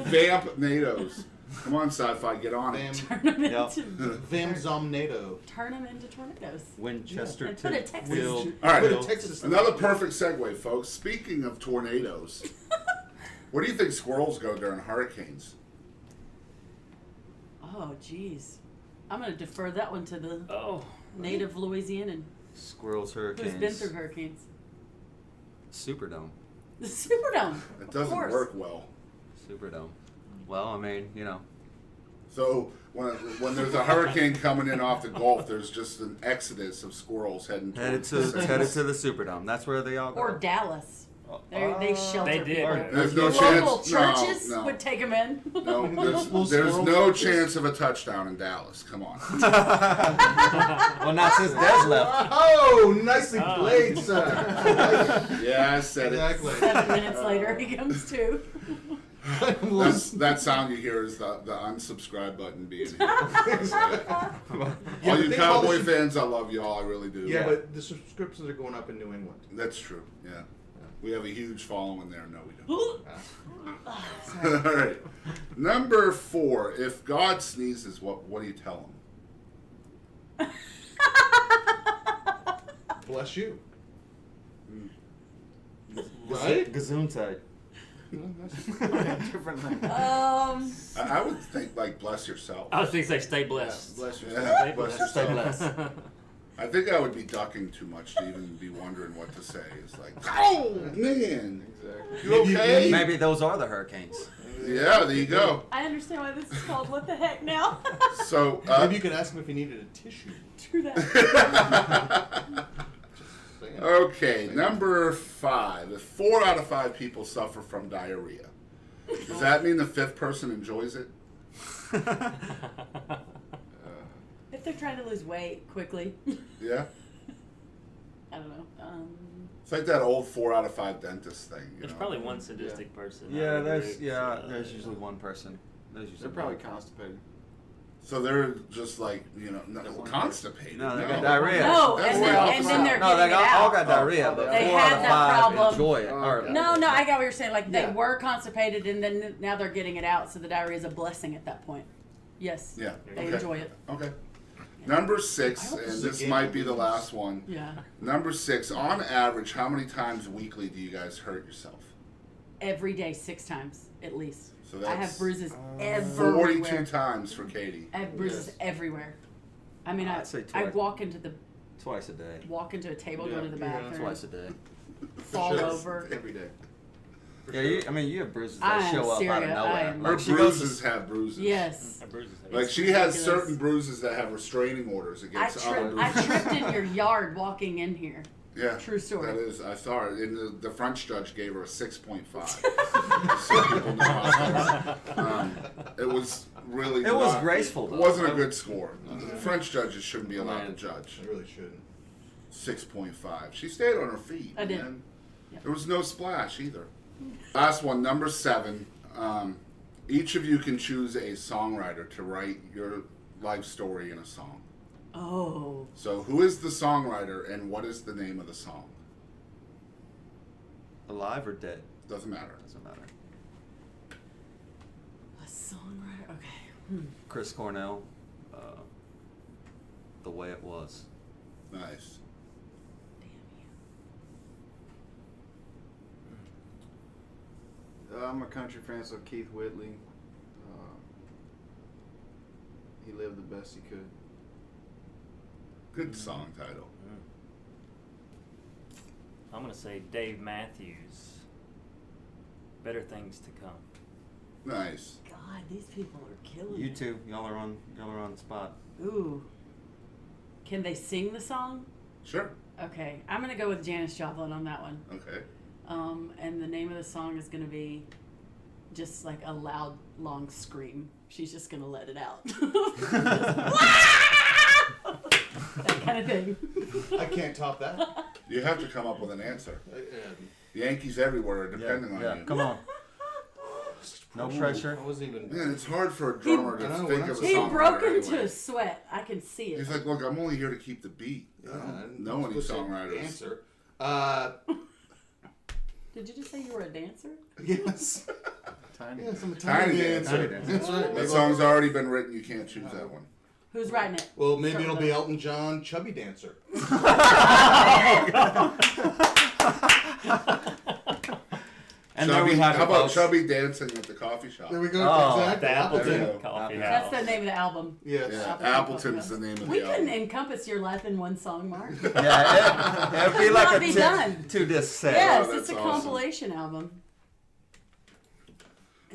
Vamp-nados. Come on, Sci-Fi, get on it. Vam, Turn them Yep. into Vamzomnado. turn them into tornadoes. Winchester And put a Texas. Field. All right. Put a Texas. Another perfect segue, folks. Speaking of tornadoes, where do you think squirrels go during hurricanes? Oh, jeez. I'm going to defer that one to the Oh. native Louisianan Squirrels, who's hurricanes. been through hurricanes. Superdome. The Superdome. It of doesn't course. work well. Superdome. Well, I mean, you know. So when there's a hurricane coming in off the Gulf, there's just an exodus of squirrels heading Headed towards to the Superdome. That's where they all go. Or Dallas. They shelter They did. people. There's no Local chance. churches No. would take them in. No, there's no chance of a touchdown in Dallas. Come on. Well, not since Des left. Oh, nicely played, son. Yeah, I said Exactly. 7 minutes later, he comes to. That sound you hear is the unsubscribe button being hit. All you but Cowboy they fans, I love y'all. I really do. Yeah, but the subscriptions are going up in New England. That's true. Yeah. We have a huge following there. No, we don't. Sorry. All right. Number 4. If God sneezes, what do you tell him? Bless you. Right? Gesundheit. Different thing. I would think like bless yourself. I was thinking say stay blessed. Bless you. Yeah, Bless bless stay yourself. blessed. I think I would be ducking too much to even be wondering what to say. It's like, oh man, Exactly. you okay? Maybe those are the hurricanes. Yeah, there you go. I understand why this is called What the Heck now. So Maybe you could ask him if he needed a tissue. True that. okay, number 5. If 4 out of 5 people suffer from diarrhea, does that mean the 5th person enjoys it? If they're trying to lose weight quickly. Yeah. I don't know. It's like that old 4 out of 5 dentist thing. You There's know? probably one sadistic person. I Yeah, would there's agree. there's usually one person. There's usually They're probably one. constipated. So they're just like, constipated. No, they got diarrhea. No, That's and way then, off and the then top. they're No, they getting it all out. got diarrhea, but They 4 had out of that 5 problem. enjoy it. Or, No, I got what you're saying. Like, they Yeah. were constipated, and then now they're getting it out, so the diarrhea is a blessing at that point. Yes. Yeah. They okay. enjoy it. Okay. Number 6, hope this and is a this game might of be the lose. last one. Yeah. Number 6, on average, how many times weekly do you guys hurt yourself? Every day, 6 times, at least. So I have that's bruises 42 everywhere. times for Katie. I have bruises everywhere. I mean, I'd say I twice. walk into Twice a day. a table, go to the Yeah, bathroom, Twice a day. fall over. Every day. Yeah, you have bruises I that am show up out of serious. I nowhere. am- Her Like she goes bruises have bruises. Yes. That bruises it. Like she It's has ridiculous. certain bruises that have restraining orders I against other bruises. tripped in your yard walking in here. Yeah, True story. That is, I saw it. And the French judge gave her a 6.5. So people know out there. It was really. It was not- graceful, though. It wasn't a good score. French judges shouldn't be allowed to judge. I really shouldn't. 6.5. She stayed on her feet. I did. man. Yeah. There was no splash either. Last one, number 7. Each of you can choose a songwriter to write your life story in a song. Oh. So, who is the songwriter and what is the name of the song? Alive or dead? Doesn't matter. Doesn't matter. A songwriter. Okay. Chris Cornell. The Way It Was. Nice. I'm a country fan, so Keith Whitley. He lived the best he could. Good song title. I'm gonna say Dave Matthews. Better Things to Come. Nice. God, these people are killing You it. two, y'all are on the spot. Ooh. Can they sing the song? Sure. Okay, I'm gonna go with Janis Joplin on that one. Okay. And the name of the song is gonna be just like a loud, long scream. She's just gonna let it out. That kind of thing. I can't top that. You have to come up with an answer. Yankees everywhere, depending on you. Come on. No pressure. I wasn't even. Man, it's hard for a drummer to think of a He songwriter broke into anyway. a sweat. I can see it. He's like, look, I'm only here to keep the beat. I don't know any songwriters. Answer. Did you just say you were a dancer? Yes. Tiny. Yes, I'm a Tiny tiny Dancer. dancer. That's right. That song's already been written. You can't choose that one. Who's writing it? Well, maybe Start it'll with be that. Elton John, Chubby Dancer. And there we have How it, about folks. Chubby dancing at the coffee shop? There we go. Oh, exactly. The Appleton There you go. Coffee That's House. the name of the album. Yes. Yeah, Appleton Appleton's Coffee the name of We the couldn't album. encompass your life in one song, Mark. Yeah, it'd be like Not a be done. 2-disc set. Yes, that's it's a awesome. compilation album.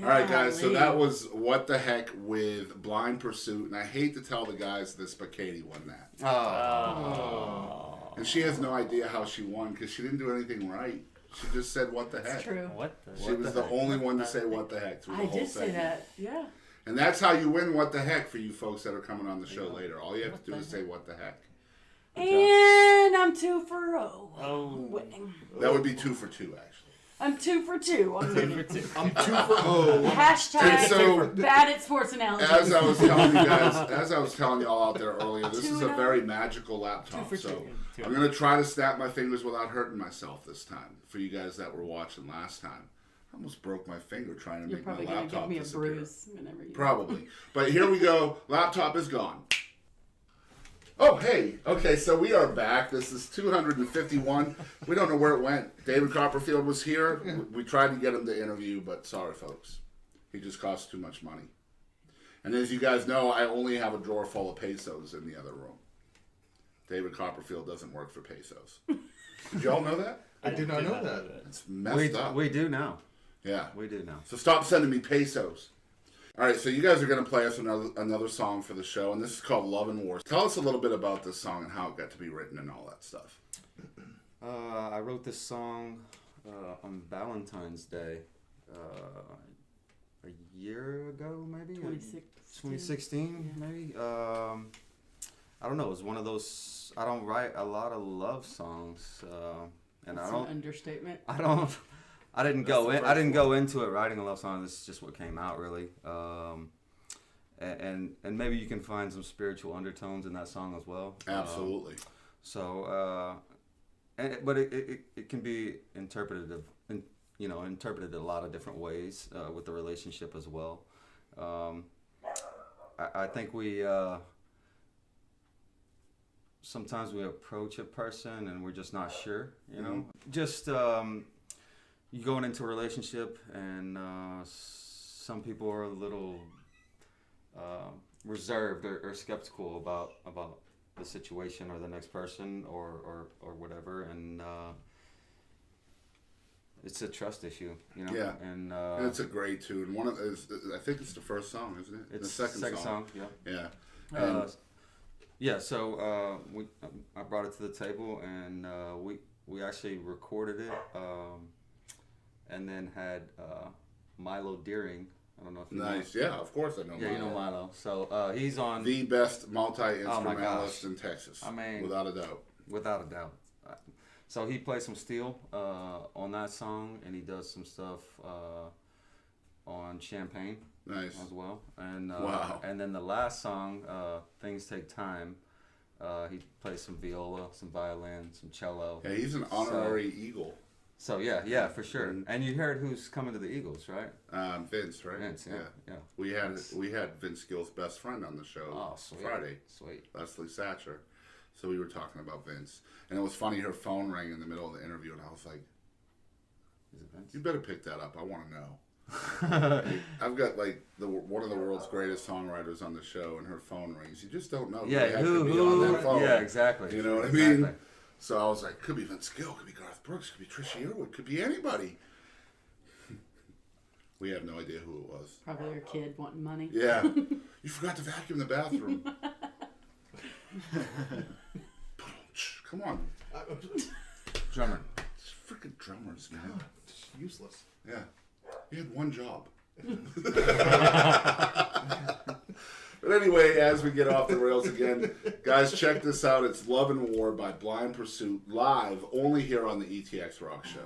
All right, guys. So Golly. that was What the Heck with Blind Pursuit. And I hate to tell the guys this, but Katie won that. Oh. And she has no idea how she won because she didn't do anything right. She just said, "What the heck?" It's true. What the? She was the only one to say "What the heck" through the I whole did say segment. that. Yeah. And that's how you win "What the heck" for you folks that are coming on the show later. All you have to do is say "What the heck." And I'm 2 for 0. Oh. Winning. That would be 2 for 2, actually. I'm 2 for 2. I'm winning. I'm 2 for 0. Hashtag And so, bad at sports analogies. as I was telling you guys, as I was telling y'all out there earlier, this is a 2-0. very magical laptop. 2 for So 2. I'm going to try to snap my fingers without hurting myself this time. For you guys that were watching last time, I almost broke my finger trying to You're make my probably going to laptop give me a disappear. bruise whenever you. Probably. But here we go. Laptop is gone. Oh, hey. Okay, so we are back. This is 251. We don't know where it went. David Copperfield was here. We tried to get him to interview, but sorry, folks. He just cost too much money. And as you guys know, I only have a drawer full of pesos in the other room. David Copperfield doesn't work for pesos. Did y'all know that? I did not know that. It's messed up. We do now. Yeah. We do now. So stop sending me pesos. All right, so you guys are going to play us another song for the show, and this is called Love and War. Tell us a little bit about this song and how it got to be written and all that stuff. I wrote this song on Valentine's Day a year ago, maybe? 2016, maybe? I don't know. It was one of those... I don't write a lot of love songs. And That's I don't... an understatement. I didn't go into it writing a love song. This is just what came out, really. And maybe you can find some spiritual undertones in that song as well. Absolutely. But it can be interpreted a lot of different ways with the relationship as well. I think we sometimes we approach a person and we're just not sure, you know. Just you going into a relationship and some people are a little reserved or skeptical about the situation or the next person or whatever, and it's a trust issue, you know. Yeah, and it's a great tune. I think it's the first song, isn't it? It's the second song. Yeah. Yeah. So I brought it to the table, and we actually recorded it, and then had Milo Deering. I don't know if you Nice. know. Yeah, of course I know Milo. Yeah, you know Milo. So he's on the best multi-instrumentalist Oh my gosh. in Texas. I mean, without a doubt. Without a doubt. So he plays some steel on that song, and he does some stuff on Champagne as well. And Wow. And then the last song, Things Take Time, he plays some viola, some violin, some cello. Yeah, he's an honorary Eagle. So yeah, for sure. And you heard who's coming to the Eagles, right? Vince, right? Vince, yeah. We had Vince Gill's best friend on the show Friday. Sweet. Leslie Satcher. So we were talking about Vince. And it was funny, her phone rang in the middle of the interview, and I was like, is it Vince? You better pick that up. I want to know. I've got like one of the world's greatest songwriters on the show, and her phone rings. You just don't know. Yeah, who could be on that phone. Yeah, exactly. You know what I mean? So I was like, could be Vince Gill, could be Garth Brooks, could be Trisha Yearwood, could be anybody. We have no idea who it was. Probably your kid wanting money. Yeah. You forgot to vacuum the bathroom. Come on. Drummer. It's freaking drummers, man. It's useless. Yeah. You had one job. But anyway, as we get off the rails again, guys, check this out. It's Love and War by Blind Pursuit, live only here on the ETX ROCKS Show.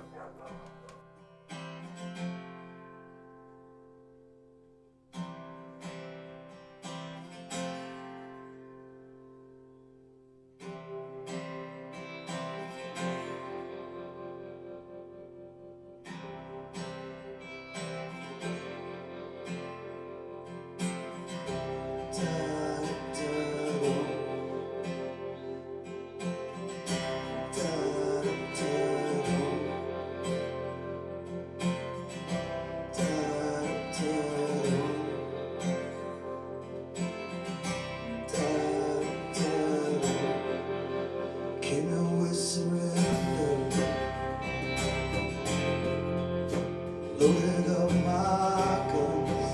Loaded up my guns,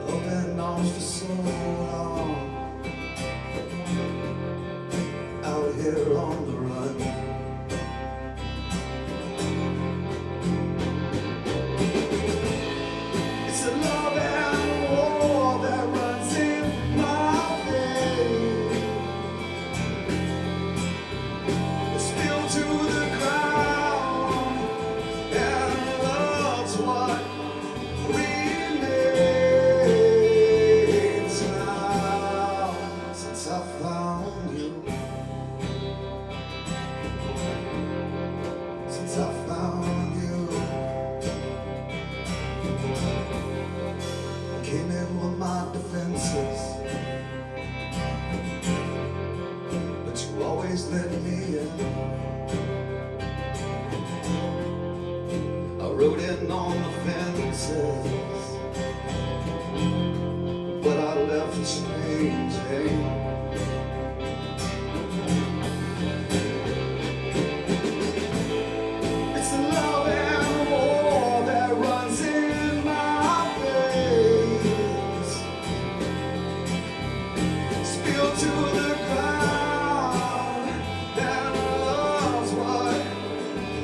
open arms for so long, out here on the run. on the fences, but I left changing. It's the love and war that runs in my veins, spilled to the ground, and love's what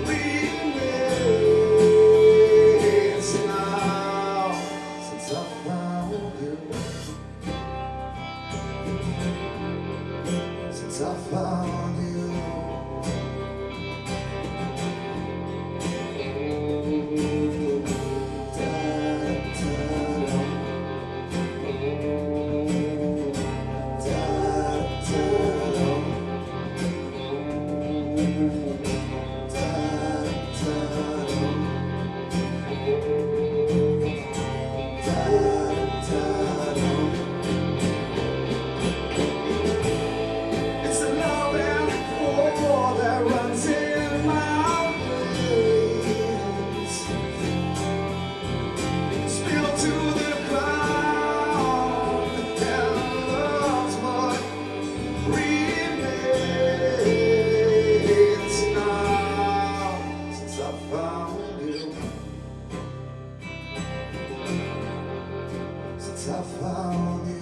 remains now since I found you. Since I found you. It's the love and war that runs in my veins, spilled to the ground, and love's what remains now since I found you. Since I found you.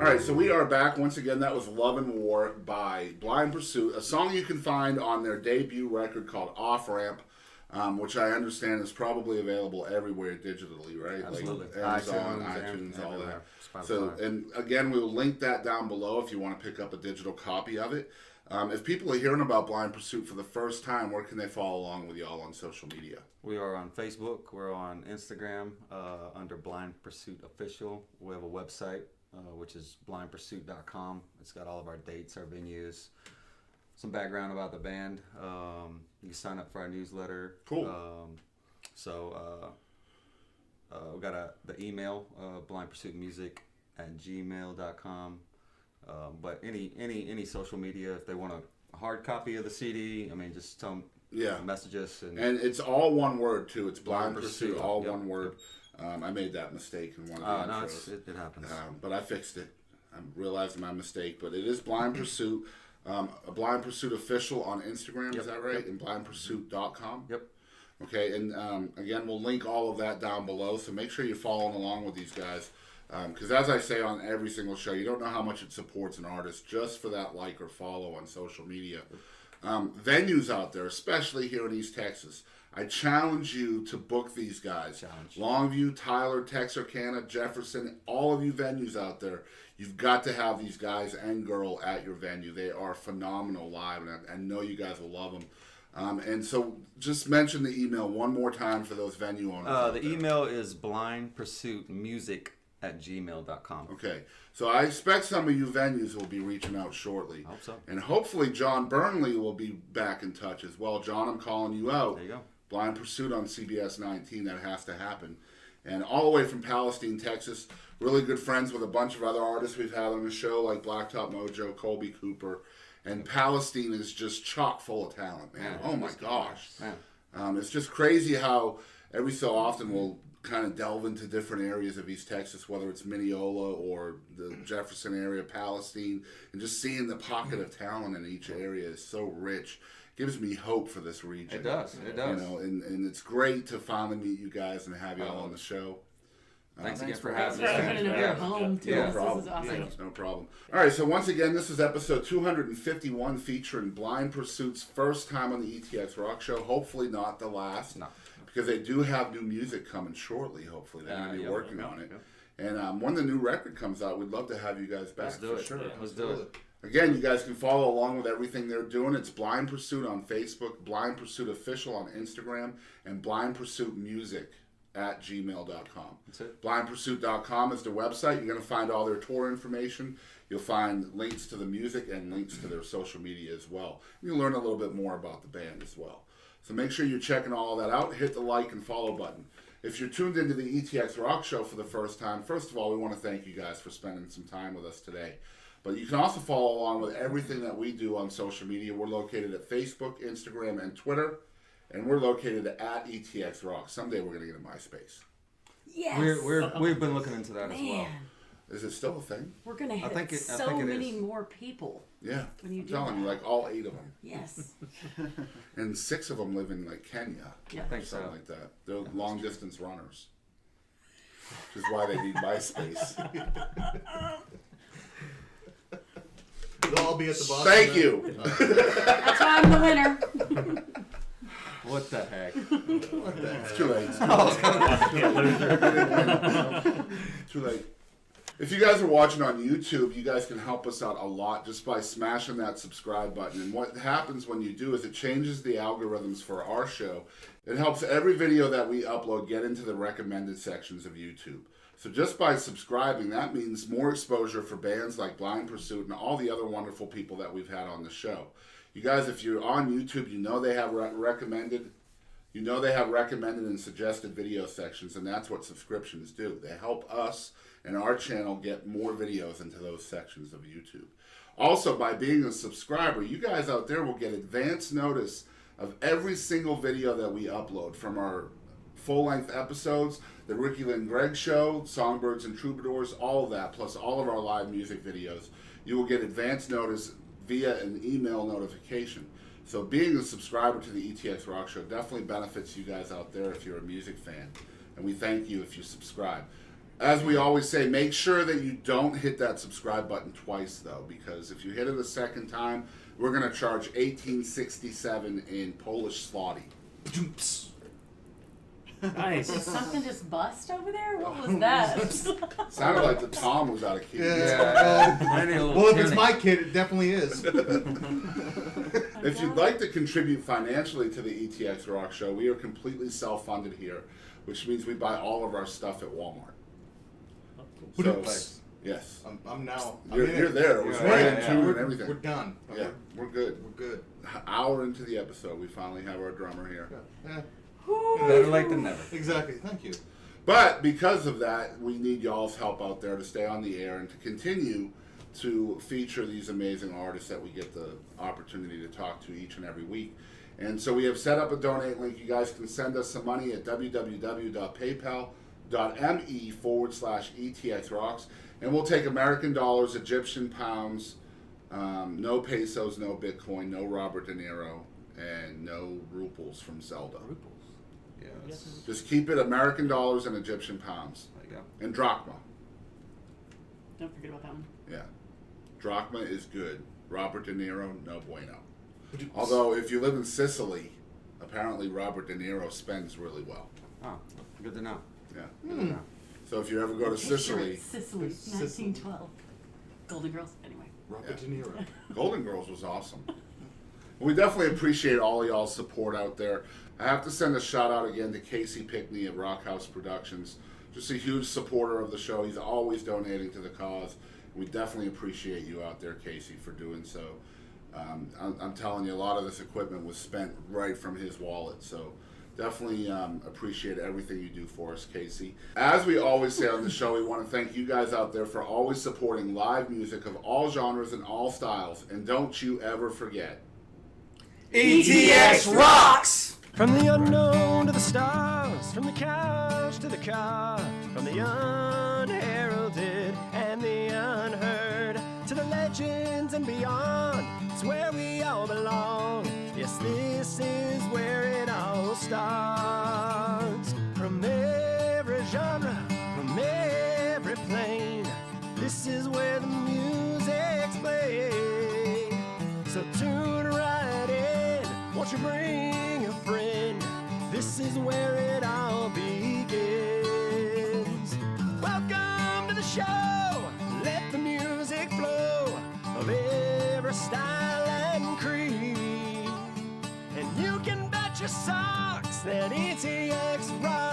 Alright, so we are back once again. That was Love and War by Blind Pursuit, a song you can find on their debut record called Offramp, which I understand is probably available everywhere digitally, right? Absolutely. Like Amazon, iTunes, all that. So, and again, we'll link that down below if you want to pick up a digital copy of it. If people are hearing about Blind Pursuit for the first time, where can they follow along with y'all on social media? We are on Facebook. We're on Instagram under Blind Pursuit Official. We have a website, which is blindpursuit.com. It's got all of our dates, our venues, some background about the band. You can sign up for our newsletter. Cool. We got the email, blindpursuitmusic@gmail.com. But any social media, if they want a hard copy of the CD, I mean, just tell them, message us. And it's all one word, too. It's Blind Pursuit, all yep. one word. I made that mistake in one of the intros. It happens. But I fixed it. I realized my mistake. But it is Blind Pursuit. Blind Pursuit Official on Instagram, is that right? Yep. And blindpursuit.com? Yep. Okay, and again, we'll link all of that down below. So make sure you're following along with these guys. Because as I say on every single show, you don't know how much it supports an artist just for that like or follow on social media. Venues out there, especially here in East Texas, I challenge you to book these guys. Longview, Tyler, Texarkana, Jefferson, all of you venues out there, you've got to have these guys and girl at your venue. They are phenomenal live, and I know you guys will love them. And so just mention the email one more time for those venue owners. The email is blindpursuitmusic@gmail.com. Okay, so I expect some of you venues will be reaching out shortly. I hope so. And hopefully John Burnley will be back in touch as well. John, I'm calling you out. There you go. Blind Pursuit on CBS 19, that has to happen. And all the way from Palestine, Texas, really good friends with a bunch of other artists we've had on the show, like Blacktop Mojo, Colby Cooper. And Palestine is just chock full of talent, man. Oh my gosh. It's just crazy how every so often we'll kind of delve into different areas of East Texas, whether it's Mineola or the Jefferson area, Palestine, and just seeing the pocket of talent in each area is so rich. Gives me hope for this region. It does. You know, and it's great to finally meet you guys and have you all on the show. Thanks again for having us. No problem. This is awesome. No problem. All right, so once again, this is episode 251 featuring Blind Pursuit's first time on the ETX Rock Show. Hopefully not the last. No. Because they do have new music coming shortly, hopefully. They're going to be working on it. And when the new record comes out, we'd love to have you guys back. Let's do it. Sure. Yeah, let's do it. Again, you guys can follow along with everything they're doing. It's Blind Pursuit on Facebook, Blind Pursuit Official on Instagram, and Blind Pursuit Music @gmail.com. That's it. BlindPursuit.com is the website. You're going to find all their tour information. You'll find links to the music and links to their social media as well. You'll learn a little bit more about the band as well. So make sure you're checking all that out. Hit the like and follow button. If you're tuned into the ETX ROCKS Show for the first time, first of all, we want to thank you guys for spending some time with us today. But you can also follow along with everything that we do on social media. We're located at Facebook, Instagram, and Twitter. And we're located at ETX ROCKS. Someday we're going to get a MySpace. Yes. We've been looking into that as well. Is it still a thing? We're gonna hit I think so it many is. more people. Yeah. When you I'm do telling you, that. like all 8 of them. Yes. And 6 of them live in like Kenya. Yeah. I think Something so. like that. They're long distance runners. Which is why they need MySpace. We'll all be at the Boston. Thank you. That's why I'm the winner. What the heck? It's too late. Too late. If you guys are watching on YouTube, you guys can help us out a lot just by smashing that subscribe button. And what happens when you do is it changes the algorithms for our show. It helps every video that we upload get into the recommended sections of YouTube. So just by subscribing, that means more exposure for bands like BlindPursuit and all the other wonderful people that we've had on the show. You guys, if you're on YouTube, you know they have recommended. You know they have recommended and suggested video sections, and that's what subscriptions do. They help us and our channel get more videos into those sections of YouTube. Also, by being a subscriber, you guys out there will get advance notice of every single video that we upload, from our full-length episodes, the Ricky Lynn Gregg Show, Songbirds and Troubadours, all of that, plus all of our live music videos. You will get advance notice via an email notification. So being a subscriber to the ETX ROCKS Show definitely benefits you guys out there if you're a music fan. And we thank you if you subscribe. As we always say, make sure that you don't hit that subscribe button twice, though, because if you hit it a second time, we're going to charge $18.67 in Polish zloty. Did something just bust over there? What was that? Sounded like the Tom was out of key. Well, if it's my kid, it definitely is. If you'd like to contribute financially to the ETX ROCKS Show, we are completely self-funded here, which means we buy all of our stuff at Walmart. So, yes. I'm now. You're there. It was right in tune and everything. We're done. Yeah, we're good. We're good. Hour into the episode, we finally have our drummer here. Yeah. Better late than never. Exactly. Thank you. But because of that, we need y'all's help out there to stay on the air and to continue to feature these amazing artists that we get the opportunity to talk to each and every week. And so we have set up a donate link. You guys can send us some money at www.paypal.me/ETXRocks. And we'll take American dollars, Egyptian pounds, no pesos, no Bitcoin, no Robert De Niro, and no rubles from Zelda. Yes. Just keep it American dollars and Egyptian pounds. There you go. And drachma. Don't forget about that one. Yeah. Drachma is good. Robert De Niro, no bueno. Although, if you live in Sicily, apparently Robert De Niro spends really well. Oh, good to know. Yeah. Good to know. So if you ever go to Sicily... Sicily, 1912. Golden Girls, anyway. Robert De Niro. Golden Girls was awesome. We definitely appreciate all of y'all's support out there. I have to send a shout out again to Casey Pickney of Rock House Productions. Just a huge supporter of the show. He's always donating to the cause. We definitely appreciate you out there, Casey, for doing so. I'm telling you, a lot of this equipment was spent right from his wallet. So definitely appreciate everything you do for us, Casey. As we always say on the show, we want to thank you guys out there for always supporting live music of all genres and all styles. And don't you ever forget... ETX rocks! From the unknown to the stars, from the couch to the car, from the unheralded and the unheard, to the legends and beyond, it's where we all belong. Yes, this is where it all starts. From every genre, from every plane, this is where the music's played. So tune right in, won't you bring a friend? This is where it all begins. Welcome to the show, let the music flow of every style and creed. And you can bet your socks that ETX rocks.